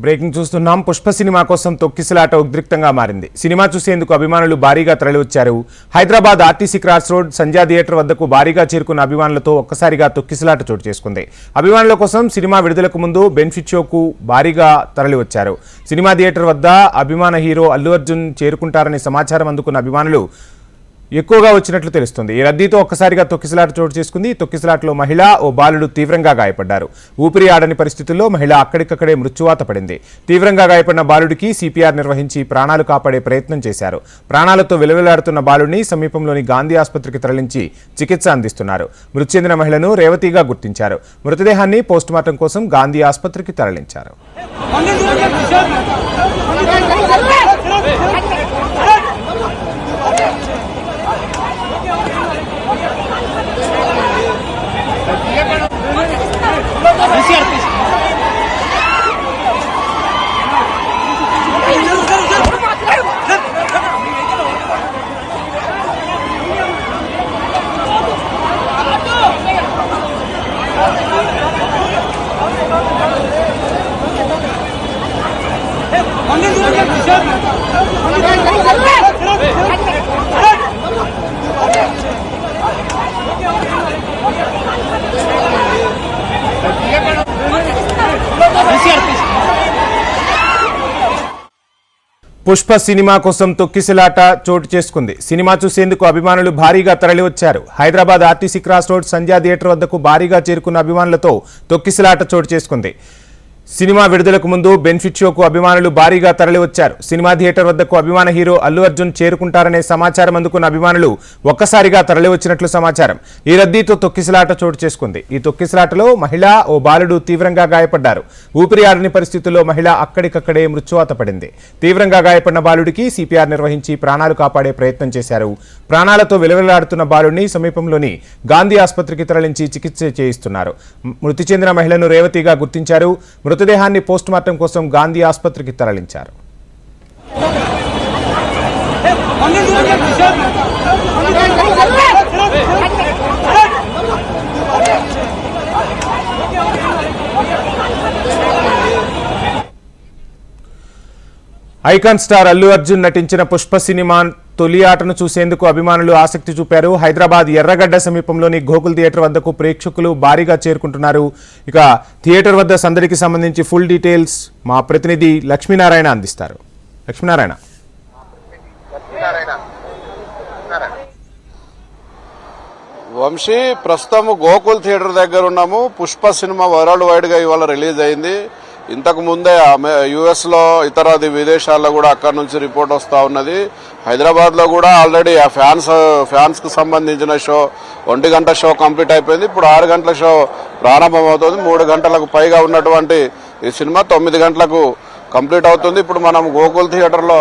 Breaking చూస్తున్నాం. Pushpa cinema కోసం తొక్కిసలాట ఉద్రిక్తంగా మారింది. సినిమా చూసేందుకు అభిమానులు భారీగా తరలివచ్చారు. హైదరాబాద్ ఆర్టీసీ క్రాస్ రోడ్ సంధ్యా థియేటర్ వద్దకు భారీగా చేరుకున్న అభిమానులతో ఒక్కసారిగా తొక్కిసలాట చోటు చేసుకుంది. అభిమానుల కోసం సినిమా విడుదలకు ముందు బెనిఫిట్ షోకు భారీగా తరలివచ్చారు. సినిమా థియేటర్ వద్ద అభిమాన హీరో అల్లు అర్జున్ చేరుకుంటారని సమాచారం అందుకున్న అభిమానులు ఎక్కువగా వచ్చినట్లు తెలుస్తుంది. ఈ రద్దీతో ఒక్కసారిగా తొక్కిసలాట చోటు చేసుకుంది. తొక్కిసలాటలో మహిళ, ఓ బాలుడు తీవ్రంగా గాయపడ్డారు. ఊపిరి ఆడని పరిస్థితుల్లో మహిళ అక్కడికక్కడే మృత్యువాత పడింది. తీవ్రంగా గాయపడిన బాలుడికి సిపిఆర్ నిర్వహించి ప్రాణాలు కాపాడే ప్రయత్నం చేశారు. ప్రాణాలతో విలవిలాడుతున్న బాలుడిని సమీపంలోని గాంధీ ఆసుపత్రికి తరలించి చికిత్స అందిస్తున్నారు. మృతి చెందిన మహిళను రేవతిగా గుర్తించారు. మృతదేహాన్ని పోస్టుమార్టం కోసం గాంధీ ఆసుపత్రికి తరలించారు. పుష్ప సినిమా కోసం తొక్కిసలాట చోటు చేసుకుంది. సినిమా చూసేందుకు అభిమానులు భారీగా తరలివచ్చారు. హైదరాబాద్ ఆర్టీసీ క్రాస్ రోడ్ సంధ్యా థియేటర్ వద్దకు భారీగా చేరుకున్న అభిమానులతో తొక్కిసలాట చోటు చేసుకుంది. సినిమా విడుదలకు ముందు బెనిఫిట్ షోకు అభిమానులు భారీగా తరలివచ్చారు. సినిమా థియేటర్ వద్దకు అభిమాన హీరో అల్లు అర్జున్ చేరుకుంటారనే సమాచారం అందుకున్న అభిమానులు ఒక్కసారిగా తరలివచ్చినట్లు సమాచారం. ఈ రద్దీతో తొక్కిసలాట చోటు చేసుకుంది. ఈ తొక్కిసలాటలో మహిళ, ఓ బాలుడు తీవ్రంగా గాయపడ్డారు. ఊపిరి ఆడని పరిస్థితుల్లో మహిళ అక్కడికక్కడే మృత్యువాత పడింది. తీవ్రంగా గాయపడిన బాలుడికి సిపిఆర్ నిర్వహించి ప్రాణాలు కాపాడే ప్రయత్నం చేశారు. ప్రాణాలతో విలవిలాడుతున్న బాలుడిని సమీపంలోని గాంధీ ఆసుపత్రికి తరలించి చికిత్స చేయిస్తున్నారు. మృతి చెందిన మహిళను రేవతిగా గుర్తించారు. మృతదేహాన్ని పోస్టుమార్టం కోసం గాంధీ ఆసుపత్రికి తరలించారు. ఐకాన్ స్టార్ అల్లు అర్జున్ నటించిన పుష్ప సినిమా తొలి ఆటను చూసేందుకు అభిమానులు ఆసక్తి చూపారు. హైదరాబాద్ ఎర్రగడ్డ సమీపంలోని గోకుల్ థియేటర్ వద్దకు ప్రేక్షకులు భారీగా చేరుకుంటున్నారు. ఇక థియేటర్ వద్ద సందడికి సంబంధించి ఫుల్ డీటెయిల్స్ మా ప్రతినిధి లక్ష్మీనారాయణ అందిస్తారు. లక్ష్మీనారాయణ, వంశీ, ప్రస్తుతం గోకుల్ థియేటర్ దగ్గర ఉన్నాము. పుష్ప సినిమా వరల్డ్ వైడ్ గా ఇవాళ రిలీజ్ అయింది. ఇంతకు ముందే యుఎస్ లో ఇతర విదేశాల్లో కూడా అక్కడ నుంచి రిపోర్ట్ వస్తా ఉన్నది. హైదరాబాద్ లో కూడా ఆల్రెడీ ఆ ఫ్యాన్స్ కు సంబంధించిన షో 1 గంట షో కంప్లీట్ అయిపోయింది. ఇప్పుడు 6 గంటల షో ప్రారంభమవుతుంది. 3 గంటలకు పైగా ఉన్నటువంటి ఈ సినిమా 9 గంటలకు కంప్లీట్ అవుతుంది. ఇప్పుడు మనం గోకుల్ థియేటర్ లో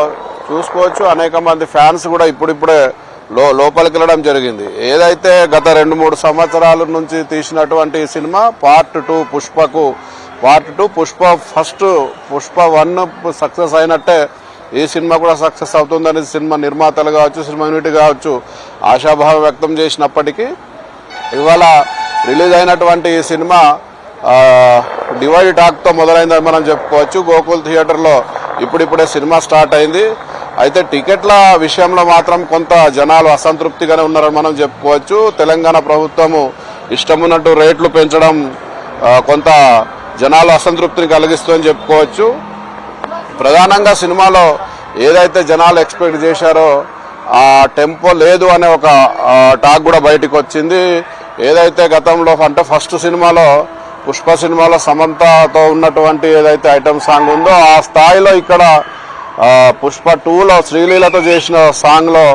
చూసుకోవచ్చు. అనేక మంది ఫ్యాన్స్ కూడా ఇప్పుడిప్పుడే లోపలికి వెళ్ళడం జరిగింది. ఏదైతే గత 2-3 సంవత్సరాల నుంచి తీసినటువంటి సినిమా పార్ట్ 2 పుష్పకు part 2 Pushpa first Pushpa 1 success అయినట్టే ఈ సినిమా కూడా సక్సెస్ అవుతుందని సినిమా నిర్మాతలు కావచ్చు, సినిమా యూనిట్ కావచ్చు ఆశాభావం వ్యక్తం చేసినప్పటికీ ఇవాళ రిలీజ్ అయినటువంటి ఈ సినిమా డివైడ్ టాక్తో మొదలైందని మనం చెప్పుకోవచ్చు. గోకుల్ థియేటర్లో ఇప్పుడిప్పుడే సినిమా స్టార్ట్ అయింది. అయితే టికెట్ల విషయంలో మాత్రం కొంత జనాలు అసంతృప్తిగానే ఉన్నారని మనం చెప్పుకోవచ్చు. తెలంగాణ ప్రభుత్వము ఇష్టమున్నట్టు రేట్లు పెంచడం కొంత జనాలు అసంతృప్తిని కలిగిస్తుందని చెప్పుకోవచ్చు. ప్రధానంగా సినిమాలో ఏదైతే జనాలు ఎక్స్పెక్ట్ చేశారో ఆ టెంపో లేదు అనే ఒక టాక్ కూడా బయటకు వచ్చింది. ఏదైతే గతంలో అంటే ఫస్ట్ సినిమాలో పుష్ప సినిమాలో సమంతతో ఉన్నటువంటి ఏదైతే ఐటమ్ సాంగ్ ఉందో ఆ స్థాయిలో ఇక్కడ పుష్ప 2లో శ్రీలీలతో చేసిన సాంగ్ లో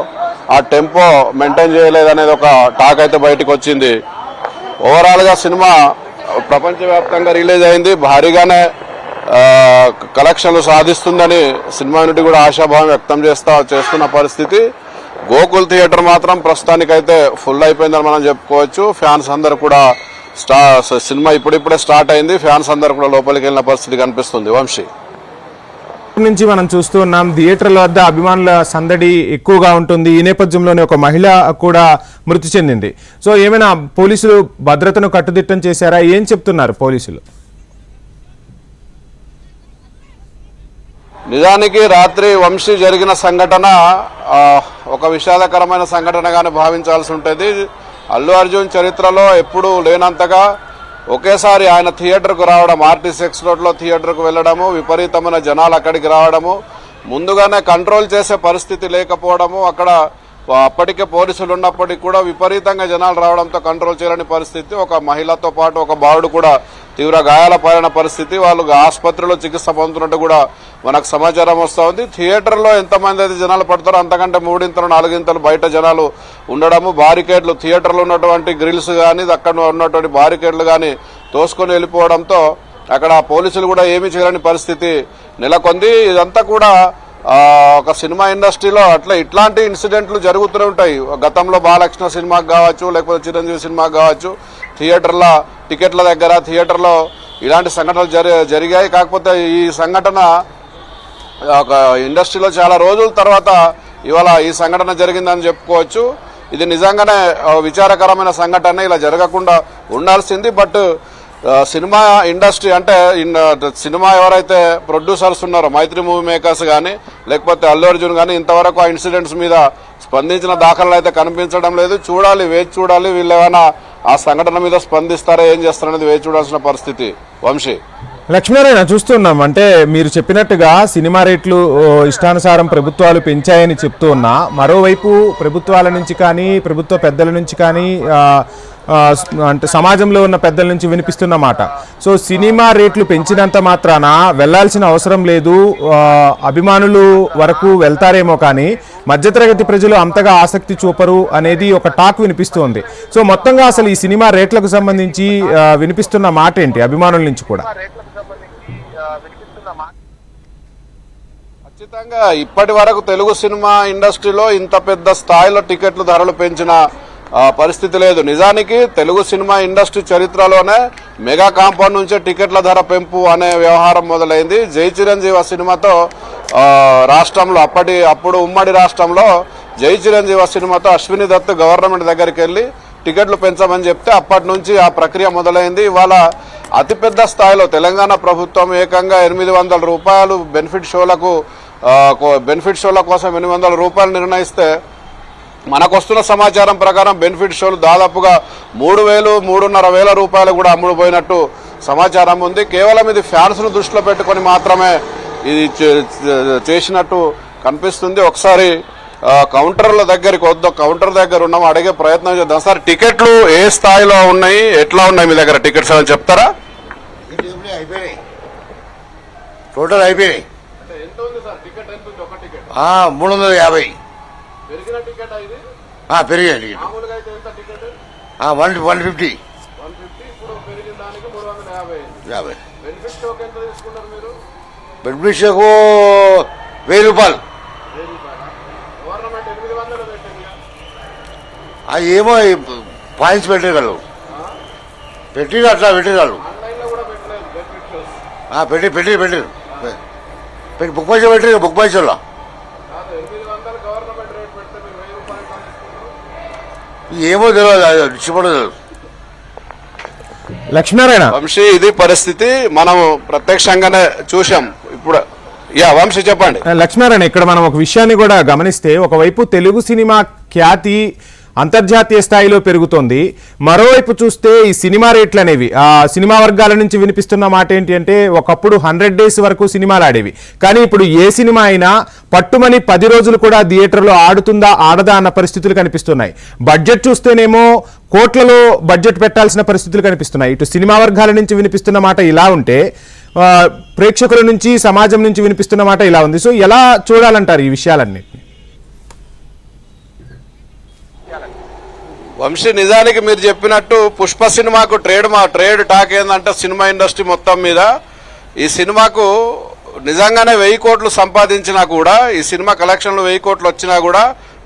ఆ టెంపో మెయింటైన్ చేయలేదనేది ఒక టాక్ అయితే బయటకు వచ్చింది. ఓవరాల్ గా సినిమా ప్రపంచవ్యాప్తంగా రిలీజ్ అయింది. భారీగానే కలెక్షన్లు సాధిస్తుందని సినిమా యూనిట్ కూడా ఆశాభావం వ్యక్తం చేస్తున్న పరిస్థితి. గోకుల్ థియేటర్ మాత్రం ప్రస్తుతానికైతే ఫుల్ అయిపోయిందని మనం చెప్పుకోవచ్చు. ఫ్యాన్స్ అందరు కూడా సినిమా ఇప్పుడిప్పుడే స్టార్ట్ అయింది. ఫ్యాన్స్ అందరు కూడా లోపలికి వెళ్ళిన పరిస్థితి కనిపిస్తుంది. వంశీ, నుంచి మనం చూస్తూ ఉన్నాం, థియేటర్ల వద్ద అభిమానుల సందడి ఎక్కువగా ఉంటుంది. ఈ నేపథ్యంలోనే ఒక మహిళ కూడా మృతి చెందింది. సో ఏమైనా పోలీసులు భద్రతను కట్టుదిట్టం చేశారా? ఏం చెప్తున్నారు పోలీసులు? నిజానికి రాత్రి వంశీ జరిగిన సంఘటన ఒక విషాదకరమైన సంఘటనగానే భావించాల్సి ఉంటుంది. అల్లు అర్జున్ చరిత్రలో ఎప్పుడూ లేనంతగా ఒకేసారి ఆయన థియేటర్కు రావడం, ఆర్టీసీ రోడ్లో థియేటర్కు వెళ్ళడము, విపరీతమైన జనాలు అక్కడికి రావడము, ముందుగానే కంట్రోల్ చేసే పరిస్థితి లేకపోవడము, అక్కడ అప్పటికే పోలీసులు ఉన్నప్పటికీ కూడా విపరీతంగా జనాలు రావడంతో కంట్రోల్ చేయలేని పరిస్థితి, ఒక మహిళతో పాటు ఒక బాలుడు కూడా తీవ్ర గాయాల పాలైన పరిస్థితి, వాళ్ళు ఆసుపత్రిలో చికిత్స పొందుతున్నట్టు కూడా మనకు సమాచారం వస్తూ ఉంది. థియేటర్లో ఎంతమంది అయితే జనాలు పడతారో అంతకంటే 3-4 బయట జనాలు ఉండడము, బారికేడ్లు, థియేటర్లో ఉన్నటువంటి గ్రిల్స్ కానీ అక్కడ ఉన్నటువంటి బారికేడ్లు కానీ తోసుకొని వెళ్ళిపోవడంతో అక్కడ పోలీసులు కూడా ఏమీ చేయలేని పరిస్థితి నెలకొంది. ఇదంతా కూడా ఒక సినిమా ఇండస్ట్రీలో ఇట్లాంటి ఇన్సిడెంట్లు జరుగుతూనే ఉంటాయి. గతంలో బాలకృష్ణ సినిమాకి కావచ్చు, లేకపోతే చిరంజీవి సినిమాకి కావచ్చు, థియేటర్ల టికెట్ల దగ్గర థియేటర్లో ఇలాంటి సంఘటనలు జరిగాయి. కాకపోతే ఈ సంఘటన ఒక ఇండస్ట్రీలో చాలా రోజుల తర్వాత ఇవాళ ఈ సంఘటన జరిగిందని చెప్పుకోవచ్చు. ఇది నిజంగానే విచారకరమైన సంఘటన, ఇలా జరగకుండా ఉండాల్సింది. బట్ సినిమా ఇండస్ట్రీ అంటే సినిమా ఎవరైతే ప్రొడ్యూసర్స్ ఉన్నారో, మైత్రి మూవీ మేకర్స్ కానీ లేకపోతే అల్లు అర్జున్ కానీ ఇంతవరకు ఆ ఇన్సిడెంట్స్ మీద స్పందించిన దాఖలు అయితే కనిపించడం లేదు. వేచి చూడాలి వీళ్ళు ఏమైనా ఆ సంఘటన మీద స్పందిస్తారా, ఏం చేస్తారనేది వేచి చూడాల్సిన పరిస్థితి. వంశీ, లక్ష్మీనారాయణ, చూస్తున్నాం అంటే మీరు చెప్పినట్టుగా సినిమా రేట్లు ఇష్టానుసారం ప్రభుత్వాలు పెంచాయని చెప్తూ ఉన్నా, మరోవైపు ప్రభుత్వాల నుంచి కానీ ప్రభుత్వ పెద్దల నుంచి కానీ అంటే సమాజంలో ఉన్న పెద్దల నుంచి వినిపిస్తున్న మాట, సో సినిమా రేట్లు పెంచినంత మాత్రాన వెళ్లాల్సిన అవసరం లేదు, అభిమానులు వరకు వెళ్తారేమో కానీ మధ్యతరగతి ప్రజలు అంతగా ఆసక్తి చూపరు అనేది ఒక టాక్ వినిపిస్తుంది. సో మొత్తంగా అసలు ఈ సినిమా రేట్లకు సంబంధించి వినిపిస్తున్న మాట ఏంటి అభిమానుల నుంచి కూడా? ఖచ్చితంగా ఇప్పటి వరకు తెలుగు సినిమా ఇండస్ట్రీలో ఇంత పెద్ద స్థాయిలో టికెట్లు ధరలు పెంచిన పరిస్థితి లేదు. నిజానికి తెలుగు సినిమా ఇండస్ట్రీ చరిత్రలోనే మెగా కాంపౌండ్ నుంచే టికెట్ల ధర పెంపు అనే వ్యవహారం మొదలైంది. జై చిరంజీవి సినిమాతో రాష్ట్రంలో అప్పుడు ఉమ్మడి రాష్ట్రంలో జై చిరంజీవి సినిమాతో అశ్విని దత్ గవర్నమెంట్ దగ్గరికి వెళ్లి టికెట్లు పెంచమని చెప్తే అప్పటి నుంచి ఆ ప్రక్రియ మొదలైంది. ఇవాళ అతిపెద్ద స్థాయిలో తెలంగాణ ప్రభుత్వం ఏకంగా 800 రూపాయలు బెనిఫిట్ షోల కోసం 800 రూపాయలు నిర్ణయిస్తే మనకు వస్తున్న సమాచారం ప్రకారం బెనిఫిట్ షోలు దాదాపుగా 3,000-3,500 రూపాయలు కూడా అమ్ముడుపోయినట్టు సమాచారం ఉంది. కేవలం ఇది ఫ్యాన్స్ను దృష్టిలో పెట్టుకొని మాత్రమే ఇది చేసినట్టు కనిపిస్తుంది. ఒకసారి కౌంటర్ల దగ్గరికి కౌంటర్ దగ్గర ఉన్నాం, అడిగే ప్రయత్నం చేద్దాం. సార్, టికెట్లు ఏ స్థాయిలో ఉన్నాయి, ఎట్లా ఉన్నాయి మీ దగ్గర టికెట్స్ అని చెప్తారా? టోటల్ అయిపోయినాయి. 350 పెరిగిన టికెట్. 150. బెనిఫిట్ షోకు 1000 రూపాయలు. ఏమో పాయింట్స్ పెట్టగలరు, అట్లా పెట్టగలరు, బుక్ మై షో పెట్టారు. బుక్ మై షోలో ఏమో తెలియదు, డిస్ట్రిబ్యూటర్. లక్ష్మీనారాయణ, వంశీ, ఇది పరిస్థితి మనం ప్రత్యక్షంగానే చూసాం. ఇప్పుడు వంశీ చెప్పండి. లక్ష్మీనారాయణ, ఇక్కడ మనం ఒక విషయాన్ని కూడా గమనిస్తే, ఒకవైపు తెలుగు సినిమా ఖ్యాతి అంతర్జాతీయ స్థాయిలో పెరుగుతోంది, మరోవైపు చూస్తే ఈ సినిమా రేట్లు అనేవి సినిమా వర్గాల నుంచి వినిపిస్తున్న మాట ఏంటి అంటే, ఒకప్పుడు 100 days వరకు సినిమాలు ఆడేవి, కానీ ఇప్పుడు ఏ సినిమా అయినా పట్టుమని 10 రోజులు కూడా థియేటర్లో ఆడుతుందా ఆడదా అన్న పరిస్థితులు కనిపిస్తున్నాయి. బడ్జెట్ చూస్తేనేమో కోట్లలో బడ్జెట్ పెట్టాల్సిన పరిస్థితులు కనిపిస్తున్నాయి. ఇటు సినిమా వర్గాల నుంచి వినిపిస్తున్న మాట ఇలా ఉంటే, ప్రేక్షకుల నుంచి సమాజం నుంచి వినిపిస్తున్న మాట ఇలా ఉంది. సో ఎలా చూడాలంటారు ఈ విషయాలన్నీ? వంశీ, నిజానికి మీరు చెప్పినట్టు పుష్ప సినిమాకు ట్రేడ్ టాక్ ఏంటంటే సినిమా ఇండస్ట్రీ మొత్తం మీద ఈ సినిమాకు నిజంగానే 1000 కోట్లు సంపాదించినా కూడా, ఈ సినిమా కలెక్షన్లు 1000 కోట్లు వచ్చినా కూడా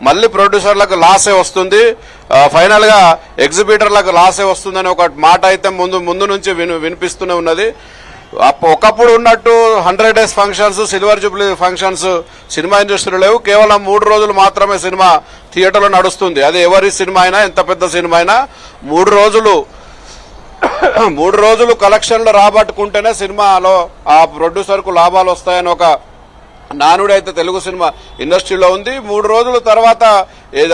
మళ్ళీ ప్రొడ్యూసర్లకు లాసే వస్తుంది, ఫైనల్గా ఎగ్జిబిటర్లకు లాసే వస్తుందని ఒక మాట అయితే ముందు నుంచి వినిపిస్తూనే ఉన్నది. ఒకప్పుడు ఉన్నట్టు 100 days functions, silver Jubilee functions cinema ఇండస్ట్రీలో లేవు. కేవలం 3 రోజులు మాత్రమే సినిమా థియేటర్లో నడుస్తుంది. అది ఎవరి సినిమా అయినా, ఎంత పెద్ద సినిమా అయినా 3 రోజులు కలెక్షన్లు రాబట్టుకుంటేనే సినిమాలో ఆ ప్రొడ్యూసర్కు లాభాలు వస్తాయని ఒక నానుడు అయితే తెలుగు సినిమా ఇండస్ట్రీలో ఉంది. 3 రోజుల తర్వాత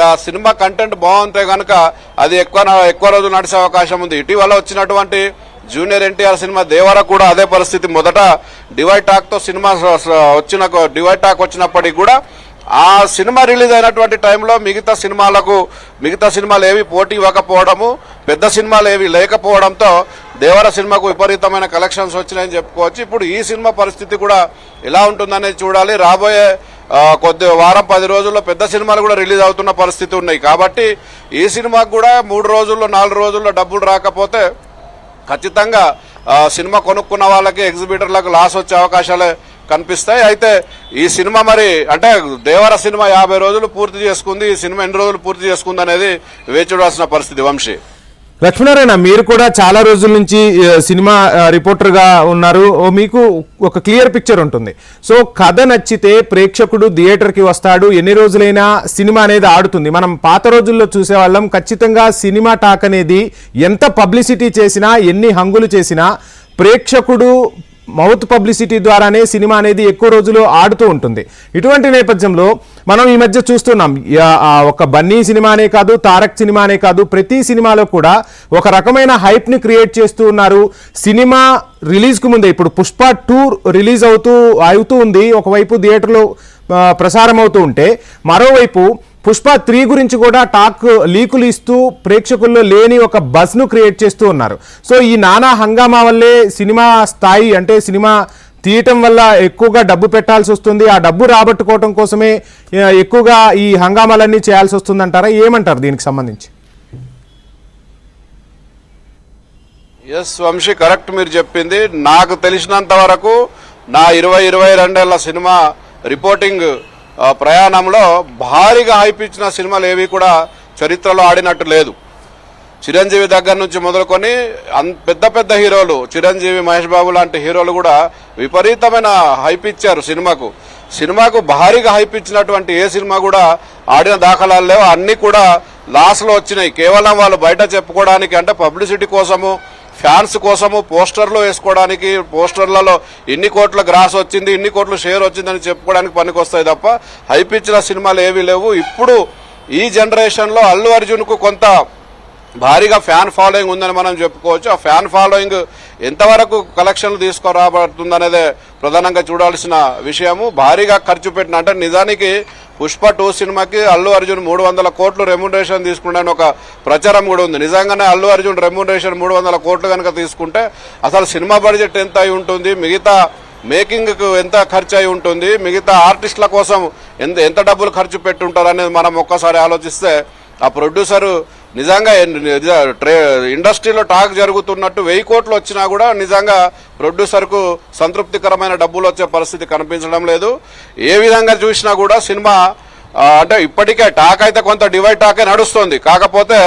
ఆ సినిమా కంటెంట్ బాగుంటే కనుక అది ఎక్కువ రోజులు నడిచే అవకాశం ఉంది. ఇటీవల వచ్చినటువంటి జూనియర్ ఎన్టీఆర్ సినిమా దేవర కూడా అదే పరిస్థితి. మొదట డివైడ్ టాక్ తో సినిమా డివైడ్ టాక్ వచ్చినప్పటికీ కూడా ఆ సినిమా రిలీజ్ అయినటువంటి టైంలో మిగతా సినిమాలు ఏవి పోటీ ఇవ్వకపోవడము, పెద్ద సినిమాలు ఏవి లేకపోవడంతో దేవర సినిమాకు విపరీతమైన కలెక్షన్స్ వచ్చినాయని చెప్పుకోవచ్చు. ఇప్పుడు ఈ సినిమా పరిస్థితి కూడా ఎలా ఉంటుందనేది చూడాలి. రాబోయే వారం 10 రోజుల్లో పెద్ద సినిమాలు కూడా రిలీజ్ అవుతున్న పరిస్థితి ఉన్నాయి. కాబట్టి ఈ సినిమాకు కూడా 3 రోజుల్లో 4 రోజుల్లో డబ్బులు రాకపోతే ఖచ్చితంగా సినిమా కొనుక్కున్న వాళ్ళకి ఎగ్జిబిటర్లకు లాస్ వచ్చే అవకాశాలే కనిపిస్తాయి. అయితే ఈ సినిమా మరి అంటే దేవర సినిమా 50 రోజులు పూర్తి చేసుకుంది, ఈ సినిమా ఎన్ని రోజులు పూర్తి చేసుకుంది అనేది వేచి చూడాల్సిన పరిస్థితి. వంశీ, లక్ష్మీనారాయణ, మీరు కూడా చాలా రోజుల నుంచి సినిమా రిపోర్టర్ గా ఉన్నారు. మీకు ఒక క్లియర్ పిక్చర్ ఉంటుంది. సో కథ నచ్చితే ప్రేక్షకుడు థియేటర్ కి వస్తాడు, ఎన్ని రోజులైనా సినిమా అనేది ఆడుతుంది. మనం పాత రోజుల్లో చూసేవాళ్ళం. ఖచ్చితంగా సినిమా టాక్ అనేది ఎంత పబ్లిసిటీ చేసినా, ఎన్ని హంగులు చేసినా ప్రేక్షకుడు మౌత్ పబ్లిసిటీ ద్వారానే సినిమా అనేది ఎక్కువ రోజులు ఆడుతూ ఉంటుంది. ఇటువంటి నేపథ్యంలో మనం ఈ మధ్య చూస్తున్నాం, ఒక బన్నీ సినిమానే కాదు, తారక్ సినిమానే కాదు, ప్రతి సినిమాలో కూడా ఒక రకమైన హైప్ ని క్రియేట్ చేస్తూ ఉన్నారు. సినిమా రిలీజ్ కు ముందే ఇప్పుడు పుష్ప 2 రిలీజ్ అవుతూ ఉంది. ఒకవైపు థియేటర్లో ప్రసారం అవుతూ ఉంటే, మరోవైపు పుష్ప 3 గురించి కూడా టాక్ లీకులు ఇస్తూ ప్రేక్షకుల్లో లేని ఒక బజ్ ను క్రియేట్ చేస్తూ ఉన్నారు. సో ఈ నానా హంగామా వల్లే సినిమా స్థాయి, అంటే సినిమా తీయటం వల్ల ఎక్కువగా డబ్బు పెట్టాల్సి వస్తుంది, ఆ డబ్బు రాబట్టుకోవటం కోసమే ఎక్కువగా ఈ హంగామాలన్నీ చేయాల్సి వస్తుందంటారా? ఏమంటారు దీనికి సంబంధించి? ఎస్ వంశీ, కరెక్ట్ మీరు చెప్పింది. నాకు తెలిసినంత వరకు నా 22 ఏళ్ల సినిమా రిపోర్టింగ్ ప్రయాణంలో భారీగా హైప్ ఇచ్చిన సినిమాలు ఏవి కూడా చరిత్రలో ఆడినట్టు లేదు. చిరంజీవి దగ్గర నుంచి మొదలుకొని పెద్ద హీరోలు, చిరంజీవి, మహేష్ బాబు లాంటి హీరోలు కూడా విపరీతమైన హైప్ ఇచ్చారు సినిమాకు భారీగా హైప్ ఇచ్చినటువంటి ఏ సినిమా కూడా ఆడిన దాఖలాలు లేవు. అన్ని కూడా లాస్లో వచ్చినాయి. కేవలం వాళ్ళు బయట చెప్పుకోవడానికి, అంటే పబ్లిసిటీ కోసము, ఫ్యాన్స్ కోసము, పోస్టర్లు వేసుకోవడానికి, పోస్టర్లలో ఇన్ని కోట్ల గ్రాస్ వచ్చింది, ఇన్ని కోట్ల షేర్ వచ్చిందని చెప్పుకోవడానికి పనికొస్తాయి తప్ప హైప్ ఇచ్చిన సినిమాలు ఏవీ లేవు. ఇప్పుడు ఈ జనరేషన్లో అల్లు అర్జున్కు కొంత భారీగా ఫ్యాన్ ఫాలోయింగ్ ఉందని మనం చెప్పుకోవచ్చు. ఆ ఫ్యాన్ ఫాలోయింగ్ ఎంతవరకు కలెక్షన్లు తీసుకురాబడుతుందనేదే ప్రధానంగా చూడాల్సిన విషయము. భారీగా ఖర్చు పెట్టిన, అంటే నిజానికి పుష్ప 2 సినిమాకి అల్లు అర్జున్ 300 కోట్లు రెమ్యునరేషన్ తీసుకున్నాడని ఒక ప్రచారం కూడా ఉంది. నిజంగానే అల్లు అర్జున్ రెమ్యునరేషన్ 300 కోట్లు కనుక తీసుకుంటే అసలు సినిమా బడ్జెట్ ఎంత అయి ఉంటుంది, మిగతా మేకింగ్కు ఎంత ఖర్చు అయి ఉంటుంది, మిగతా ఆర్టిస్టుల కోసం ఎంత డబ్బులు ఖర్చు పెట్టుంటారు అనేది మనం ఒక్కసారి ఆలోచిస్తే ఆ ప్రొడ్యూసరు నిజంగా ఇండస్ట్రీలో టాక్ జరుగుతున్నట్టు 1000 కోట్లు వచ్చినా కూడా నిజంగా ప్రొడ్యూసర్కు సంతృప్తికరమైన డబ్బులు వచ్చే పరిస్థితి కనిపించడం లేదు. ఏ విధంగా చూసినా కూడా సినిమా అంటే ఇప్పటికే టాక్ అయితే కొంత డివైడ్ టాకే నడుస్తుంది. కాకపోతే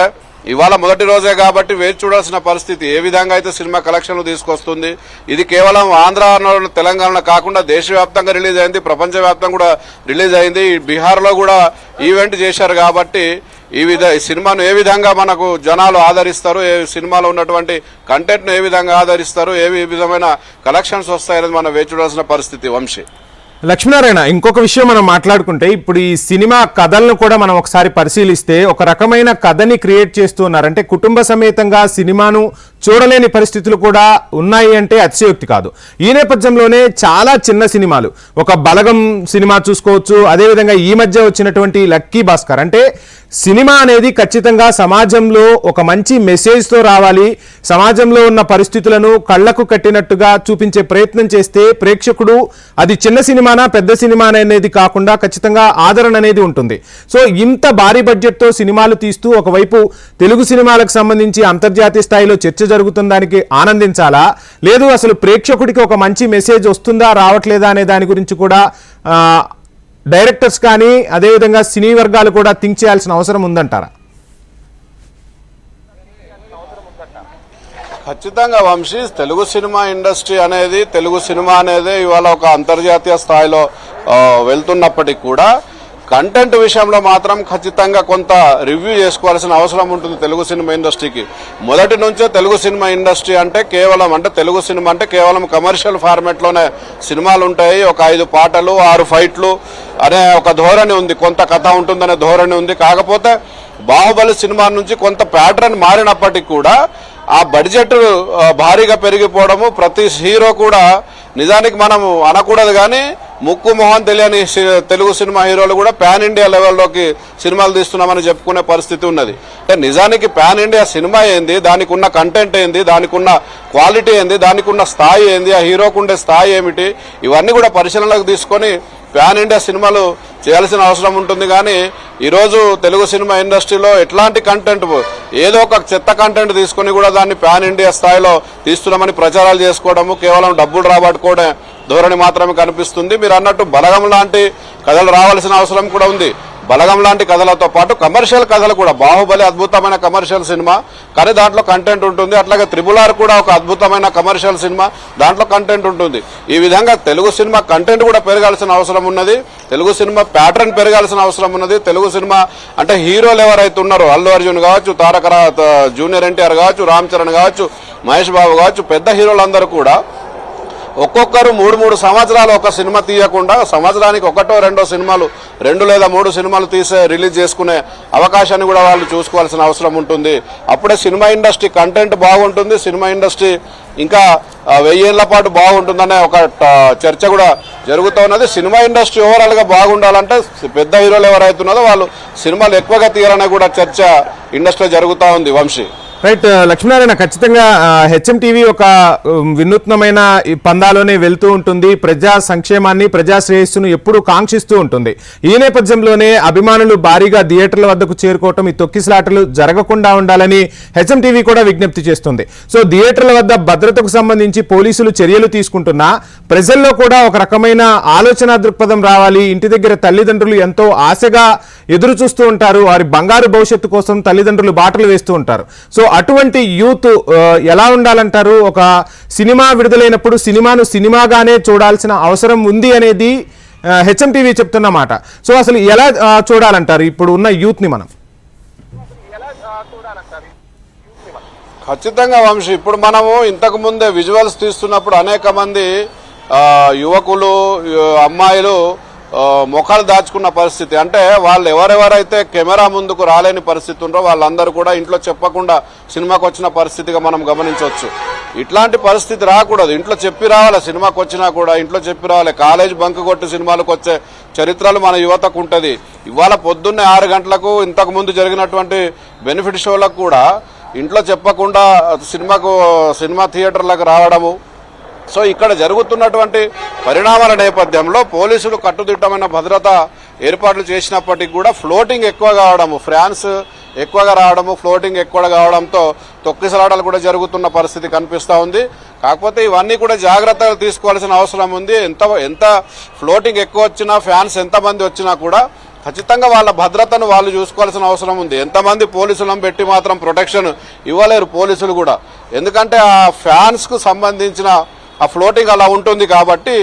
ఇవాళ మొదటి రోజే కాబట్టి వేచి చూడాల్సిన పరిస్థితి. ఏ విధంగా అయితే సినిమా కలెక్షన్లు తీసుకొస్తుంది. ఇది కేవలం ఆంధ్ర తెలంగాణ కాకుండా దేశవ్యాప్తంగా రిలీజ్ అయింది, ప్రపంచవ్యాప్తంగా కూడా రిలీజ్ అయింది. బీహార్లో కూడా ఈవెంట్ చేశారు. కాబట్టి ఈ సినిమాను ఏ విధంగా మనకు జనాలు ఆదరిస్తారు, ఏ సినిమాలో ఉన్నటువంటి కంటెంట్ను ఏ విధంగా ఆదరిస్తారు, ఏ విధమైన కలెక్షన్స్ వస్తాయనేది మనం వేచి చూడాల్సిన పరిస్థితి. వంశీ, లక్ష్మీనారాయణ, ఇంకొక విషయం మనం మాట్లాడుకుంటే, ఇప్పుడు ఈ సినిమా కథలను కూడా మనం ఒకసారి పరిశీలిస్తే ఒక రకమైన కథని క్రియేట్ చేస్తూ ఉన్నారు. అంటే కుటుంబ సమేతంగా సినిమాను చూడలేని పరిస్థితులు కూడా ఉన్నాయి అంటే అతిశయోక్తి కాదు. ఈ నేపథ్యంలోనే చాలా చిన్న సినిమాలు, ఒక బలగం సినిమా చూసుకోవచ్చు, అదేవిధంగా ఈ మధ్య వచ్చినటువంటి లక్కీ భాస్కర్. అంటే సినిమా అనేది ఖచ్చితంగా సమాజంలో ఒక మంచి మెసేజ్తో రావాలి, సమాజంలో ఉన్న పరిస్థితులను కళ్లకు కట్టినట్టుగా చూపించే ప్రయత్నం చేస్తే ప్రేక్షకుడు అది చిన్న సినిమానా పెద్ద సినిమానా అనేది కాకుండా ఖచ్చితంగా ఆదరణ అనేది ఉంటుంది. సో ఇంత భారీ బడ్జెట్తో సినిమాలు తీస్తూ ఒకవైపు తెలుగు సినిమాలకు సంబంధించి అంతర్జాతీయ స్థాయిలో చర్చ జరుగుతున్న దానికి ఆనందించాలా, లేదు అసలు ప్రేక్షకుడికి ఒక మంచి మెసేజ్ వస్తుందా రావట్లేదా అనే దాని గురించి కూడా డైరెక్టర్స్ కానీ అదేవిధంగా సినీ వర్గాలు కూడా థింక్ చేయాల్సిన అవసరం ఉందంటారా? ఖచ్చితంగా వంశీ, తెలుగు సినిమా ఇండస్ట్రీ అనేది, తెలుగు సినిమా అనేది ఇవాళ ఒక అంతర్జాతీయ స్థాయిలో వెళ్తున్నప్పటికీ కూడా కంటెంట్ విషయంలో మాత్రం ఖచ్చితంగా కొంత రివ్యూ చేసుకోవాల్సిన అవసరం ఉంటుంది తెలుగు సినిమా ఇండస్ట్రీకి. మొదటి నుంచే తెలుగు సినిమా ఇండస్ట్రీ అంటే తెలుగు సినిమా అంటే కేవలం కమర్షియల్ ఫార్మాట్లోనే సినిమాలు ఉంటాయి. ఒక 5 పాటలు 6 ఫైట్లు అనే ఒక ధోరణి ఉంది, కొంత కథ ఉంటుందనే ధోరణి ఉంది. కాకపోతే బాహుబలి సినిమా నుంచి కొంత ప్యాటర్న్ మారినప్పటికీ కూడా ఆ బడ్జెట్ భారీగా పెరిగిపోవడము, ప్రతి హీరో కూడా నిజానికి మనం అనకూడదు కానీ ముక్కు మొహం తెలియని తెలుగు సినిమా హీరోలు కూడా పాన్ ఇండియా లెవెల్లోకి సినిమాలు తీస్తున్నామని చెప్పుకునే పరిస్థితి ఉన్నది. నిజానికి పాన్ ఇండియా సినిమా ఏంది, దానికి ఉన్న కంటెంట్ ఏంది, దానికి ఉన్న క్వాలిటీ ఏంది, దానికి ఉన్న స్థాయి ఏంది, ఆ హీరోకు ఉండే స్థాయి ఏమిటి, ఇవన్నీ కూడా పరిశీలనలోకి తీసుకొని పాన్ ఇండియా సినిమాలు చేయాల్సిన అవసరం ఉంటుంది. కానీ ఈరోజు తెలుగు సినిమా ఇండస్ట్రీలో ఎట్లాంటి కంటెంట్, ఏదో ఒక చెత్త కంటెంట్ తీసుకొని కూడా దాన్ని పాన్ ఇండియా స్థాయిలో తీస్తున్నామని ప్రచారాలు చేసుకోవడము, కేవలం డబ్బులు రాబట్టుకోవడం ధోరణి మాత్రమే కనిపిస్తుంది. మీరు అన్నట్టు బలగం లాంటి కథలు రావాల్సిన అవసరం కూడా ఉంది. బలగం లాంటి కథలతో పాటు కమర్షియల్ కథలు కూడా, బాహుబలి అద్భుతమైన కమర్షియల్ సినిమా కానీ దాంట్లో కంటెంట్ ఉంటుంది. అట్లాగే RRR కూడా ఒక అద్భుతమైన కమర్షియల్ సినిమా, దాంట్లో కంటెంట్ ఉంటుంది. ఈ విధంగా తెలుగు సినిమా కంటెంట్ కూడా పెరగాల్సిన అవసరం ఉన్నది, తెలుగు సినిమా ప్యాటర్న్ పెరగాల్సిన అవసరం ఉన్నది. తెలుగు సినిమా అంటే హీరోలు ఎవరైతే ఉన్నారో, అల్లు అర్జున్ కావచ్చు, జూనియర్ ఎన్టీఆర్ కావచ్చు, రామ్ చరణ్ కావచ్చు, మహేష్ బాబు కావచ్చు, పెద్ద హీరోలందరూ కూడా ఒక్కొక్కరు 3 సంవత్సరాలు ఒక సినిమా తీయకుండా సంవత్సరానికి 1-2 సినిమాలు, 2 లేదా 3 సినిమాలు రిలీజ్ చేసుకునే అవకాశాన్ని కూడా వాళ్ళు చూసుకోవాల్సిన అవసరం ఉంటుంది. అప్పుడే సినిమా ఇండస్ట్రీ కంటెంట్ బాగుంటుంది, సినిమా ఇండస్ట్రీ ఇంకా 1000 ఏళ్ల పాటు బాగుంటుందనే ఒక చర్చ కూడా జరుగుతూ ఉన్నది. సినిమా ఇండస్ట్రీ ఓవరాల్గా బాగుండాలంటే పెద్ద హీరోలు ఎవరైతే ఉన్నారో వాళ్ళు సినిమాలు ఎక్కువగా తీయాలనే కూడా చర్చ ఇండస్ట్రీలో జరుగుతూ ఉంది. వంశీ రైట్. లక్ష్మీనారాయణ, ఖచ్చితంగా HMTV ఒక వినూత్నమైన పందాలోనే వెళ్తూ ఉంటుంది, ప్రజా సంక్షేమాన్ని ప్రజా శ్రేయస్సును ఎప్పుడూ కాంక్షిస్తూ ఉంటుంది. ఈ నేపథ్యంలోనే అభిమానులు భారీగా థియేటర్ల వద్దకు చేరుకోవటం, ఈ తొక్కిసలాటలు జరగకుండా ఉండాలని HMTV కూడా విజ్ఞప్తి చేస్తుంది. సో థియేటర్ల వద్ద భద్రతకు సంబంధించి పోలీసులు చర్యలు తీసుకుంటున్నా ప్రజల్లో కూడా ఒక రకమైన ఆలోచన దృక్పథం రావాలి. ఇంటి దగ్గర తల్లిదండ్రులు ఎంతో ఆశగా ఎదురు చూస్తూ ఉంటారు, వారి బంగారు భవిష్యత్తు కోసం తల్లిదండ్రులు బాటలు వేస్తూ ఉంటారు. సో అటువంటి యూత్ ఎలా ఉండాలంటారు? ఒక సినిమా విడుదలైనప్పుడు సినిమాను సినిమాగానే చూడాల్సిన అవసరం ఉంది అనేది HMTV చెప్తున్న మాట. సో అసలు ఎలా చూడాలంటారు ఇప్పుడు ఉన్న యూత్ ని మనం? ఖచ్చితంగా వంశీ, ఇప్పుడు మనము ఇంతకు ముందే విజువల్స్ తీస్తున్నప్పుడు అనేక మంది యువకులు, అమ్మాయిలు ముఖాలు దాచుకున్న పరిస్థితి. అంటే వాళ్ళు ఎవరెవరైతే కెమెరా ముందుకు రాలేని పరిస్థితి ఉందో వాళ్ళందరూ కూడా ఇంట్లో చెప్పకుండా సినిమాకి వచ్చిన పరిస్థితిగా మనం గమనించవచ్చు. ఇట్లాంటి పరిస్థితి రాకూడదు. ఇంట్లో చెప్పి రావాలి, సినిమాకి వచ్చినా కూడా ఇంట్లో చెప్పి రావాలి. కాలేజ్ బంక్ కొట్టి సినిమాలకు వచ్చే చరిత్రలు మన యువతకు ఉంటుంది. ఇవాళ పొద్దున్నే 6 గంటలకు ఇంతకు ముందు జరిగినటువంటి బెనిఫిట్ షోలకు కూడా ఇంట్లో చెప్పకుండా సినిమా థియేటర్లకు రావడము. సో ఇక్కడ జరుగుతున్నటువంటి పరిణామాల నేపథ్యంలో పోలీసులు కట్టుదిట్టమైన భద్రత ఏర్పాట్లు చేసినప్పటికీ కూడా ఫ్లోటింగ్ ఎక్కువ కావడము, ఫ్రాన్స్ ఎక్కువగా రావడము, ఫ్లోటింగ్ ఎక్కువ కావడంతో తొక్కిసలాటలు కూడా జరుగుతున్న పరిస్థితి కనిపిస్తూ ఉంది. కాకపోతే ఇవన్నీ కూడా జాగ్రత్తలు తీసుకోవాల్సిన అవసరం ఉంది. ఎంత ఫ్లోటింగ్ ఎక్కువ వచ్చినా, ఫ్యాన్స్ ఎంతమంది వచ్చినా కూడా ఖచ్చితంగా వాళ్ళ భద్రతను వాళ్ళు చూసుకోవాల్సిన అవసరం ఉంది. ఎంతమంది పోలీసులను పెట్టి మాత్రం ప్రొటెక్షన్ ఇవ్వలేరు పోలీసులు కూడా. ఎందుకంటే ఆ ఫ్యాన్స్కు సంబంధించిన ఆ ఫ్లోటింగ్ అలా ఉంటుంది కాబట్టి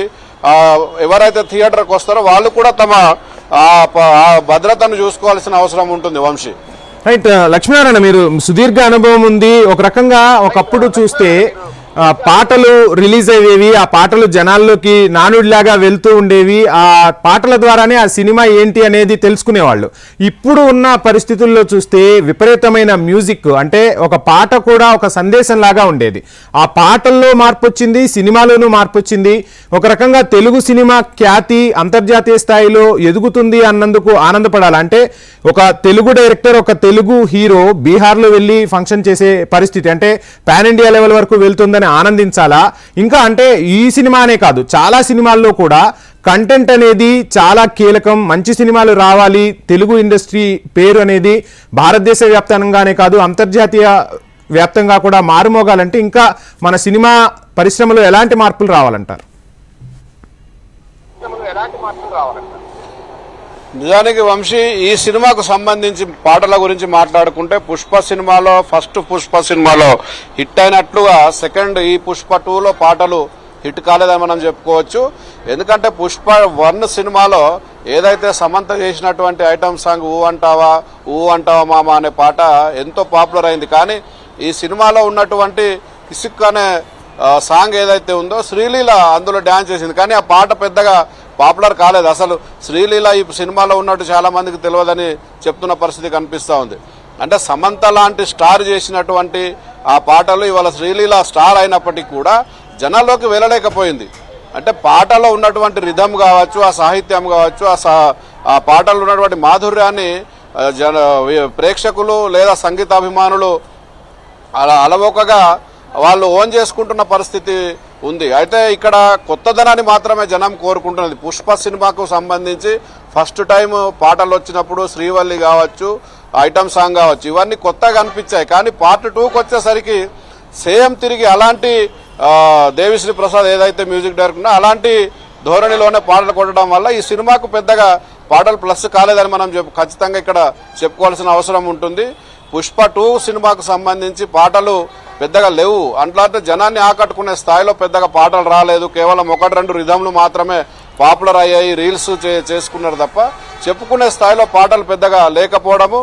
ఎవరైతే థియేటర్కి వస్తారో వాళ్ళు కూడా తమ భద్రతను చూసుకోవాల్సిన అవసరం ఉంటుంది. వంశీ రైట్. లక్ష్మీనారాయణ, మీరు సుదీర్ఘ అనుభవం ఉంది. ఒక రకంగా ఒకప్పుడు చూస్తే పాటలు రిలీజ్ అయ్యేవి, ఆ పాటలు జనాల్లోకి నానుడిలాగా వెళ్తూ ఉండేవి, ఆ పాటల ద్వారానే ఆ సినిమా ఏంటి అనేది తెలుసుకునేవాళ్ళు. ఇప్పుడు ఉన్న పరిస్థితుల్లో చూస్తే విపరీతమైన మ్యూజిక్, అంటే ఒక పాట కూడా ఒక సందేశం లాగా ఉండేది. ఆ పాటల్లో మార్పు వచ్చింది, సినిమాలోనూ మార్పు వచ్చింది. ఒక రకంగా తెలుగు సినిమా ఖ్యాతి అంతర్జాతీయ స్థాయిలో ఎదుగుతుంది అన్నందుకు ఆనందపడాలి. అంటే ఒక తెలుగు డైరెక్టర్, ఒక తెలుగు హీరో బీహార్లో వెళ్ళి ఫంక్షన్ చేసే పరిస్థితి, అంటే పాన్ ఇండియా లెవెల్ వరకు వెళ్తుందని ఆనందించాలా? ఇంకా అంటే ఈ సినిమానే కాదు, చాలా సినిమాల్లో కూడా కంటెంట్ అనేది చాలా కీలకం. మంచి సినిమాలు రావాలి, తెలుగు ఇండస్ట్రీ పేరు అనేది భారతదేశ వ్యాప్తంగానే కాదు అంతర్జాతీయ వ్యాప్తంగా కూడా మారుమోగాలంటే ఇంకా మన సినిమా పరిశ్రమలో ఎలాంటి మార్పులు రావాలంటారు? నిజానికి వంశీ, ఈ సినిమాకు సంబంధించి పాటల గురించి మాట్లాడుకుంటే ఫస్ట్ పుష్ప సినిమాలో హిట్ అయినట్లుగా సెకండ్ ఈ పుష్ప 2లో పాటలు హిట్ కాలేదని మనం చెప్పుకోవచ్చు. ఎందుకంటే పుష్ప 1 సినిమాలో ఏదైతే సమంత చేసినటువంటి ఐటమ్ సాంగ్ ఊ అంటావా మామ అనే పాట ఎంతో పాపులర్ అయింది. కానీ ఈ సినిమాలో ఉన్నటువంటి కిసిక్ అనే సాంగ్ ఏదైతే ఉందో శ్రీలీల అందులో డ్యాన్స్ చేసింది. కానీ ఆ పాట పెద్దగా పాపులర్ కాలేదు. అసలు శ్రీలీల ఈ సినిమాలో ఉన్నట్టు చాలా మందికి తెలియదని చెప్తున్న పరిస్థితి కనిపిస్తూ ఉంది. అంటే సమంత లాంటి స్టార్ చేసినటువంటి ఆ పాటలు ఇవాళ శ్రీలీల స్టార్ అయినప్పటికీ కూడా జనాల్లోకి వెళ్ళలేకపోయింది. అంటే పాటలో ఉన్నటువంటి రిధం కావచ్చు, ఆ సాహిత్యం కావచ్చు, ఆ పాటలో ఉన్నటువంటి మాధుర్యాన్ని ప్రేక్షకులు లేదా సంగీతాభిమానులు అలవోకగా వాళ్ళు ఓన్ చేసుకుంటున్న పరిస్థితి ఉంది. అయితే ఇక్కడ కొత్తదనాన్ని మాత్రమే జనం కోరుకుంటున్నది. పుష్ప సినిమాకు సంబంధించి ఫస్ట్ టైం పాటలు వచ్చినప్పుడు శ్రీవల్లి కావచ్చు, ఐటమ్ సాంగ్ కావచ్చు, ఇవన్నీ కొత్తగా అనిపించాయి. కానీ పార్ట్ 2కి వచ్చేసరికి సేమ్ తిరిగి అలాంటి దేవిశ్రీ ప్రసాద్ ఏదైతే మ్యూజిక్ డైరెక్టర్ అలాంటి ధోరణిలోనే పాటలు కొట్టడం వల్ల ఈ సినిమాకు పెద్దగా పాటలు ప్లస్ కాలేదని మనం ఖచ్చితంగా ఇక్కడ చెప్పుకోవాల్సిన అవసరం ఉంటుంది. పుష్ప 2 సినిమాకు సంబంధించి పాటలు పెద్దగా లేవు. అట్లాంటి జనాన్ని ఆకట్టుకునే స్థాయిలో పెద్దగా పాటలు రాలేదు. కేవలం 1-2 రిధంలు మాత్రమే పాపులర్ అయ్యాయి, రీల్స్ చేసుకున్నారు తప్ప చెప్పుకునే స్థాయిలో పాటలు పెద్దగా లేకపోవడము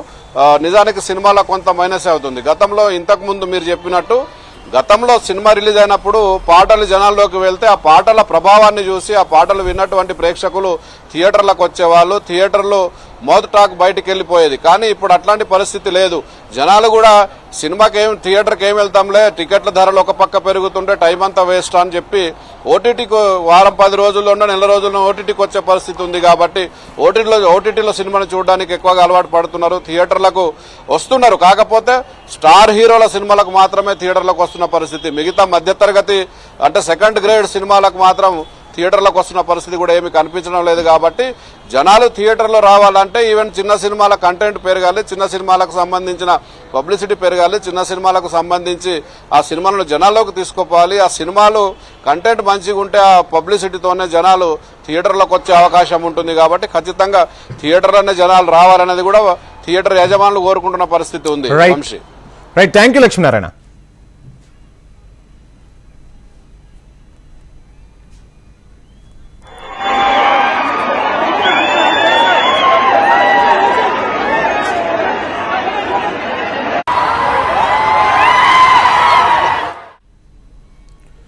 నిజానికి సినిమాలో కొంత మైనస్ అవుతుంది. గతంలో ఇంతకుముందు మీరు చెప్పినట్టు గతంలో సినిమా రిలీజ్ అయినప్పుడు పాటలు జనాల్లోకి వెళ్తే ఆ పాటల ప్రభావాన్ని చూసి ఆ పాటలు విన్నటువంటి ప్రేక్షకులు థియేటర్లకు వచ్చేవాళ్ళు, థియేటర్లు మౌత్ టాక్ బయటికి వెళ్ళిపోయేది. కానీ ఇప్పుడు అట్లాంటి పరిస్థితి లేదు. జనాలు కూడా థియేటర్కి ఏం వెళ్తాంలే, టికెట్ల ధరలు ఒక పక్క పెరుగుతుంటే టైం అంతా వేస్ట్ అని చెప్పి ఓటీటీకి వారం 10 రోజుల్లోనో నెల రోజుల్లో ఓటీటీకి వచ్చే పరిస్థితి ఉంది. కాబట్టి ఓటీటీలో సినిమాను చూడడానికి ఎక్కువగా అలవాటు పడుతున్నారు, థియేటర్లకు వస్తున్నారు. కాకపోతే స్టార్ హీరోల సినిమాలకు మాత్రమే థియేటర్లకు వస్తున్న పరిస్థితి. మిగతా మధ్యతరగతి అంటే సెకండ్ గ్రేడ్ సినిమాలకు మాత్రం థియేటర్లకు వస్తున్న పరిస్థితి కూడా ఏమీ కనిపించడం లేదు. కాబట్టి జనాలు థియేటర్లో రావాలంటే ఈవెన్ చిన్న సినిమాల కంటెంట్ పెరగాలి, చిన్న సినిమాలకు సంబంధించిన పబ్లిసిటీ పెరగాలి, చిన్న సినిమాలకు సంబంధించి ఆ సినిమాలను జనాల్లోకి తీసుకుపోవాలి. ఆ సినిమాలు కంటెంట్ మంచిగా ఉంటే ఆ పబ్లిసిటీతోనే జనాలు థియేటర్లకు వచ్చే అవకాశం ఉంటుంది. కాబట్టి ఖచ్చితంగా థియేటర్లోనే జనాలు రావాలనేది కూడా థియేటర్ యజమానులు కోరుకుంటున్న పరిస్థితి ఉంది. Right, thank you Lakshminarayana.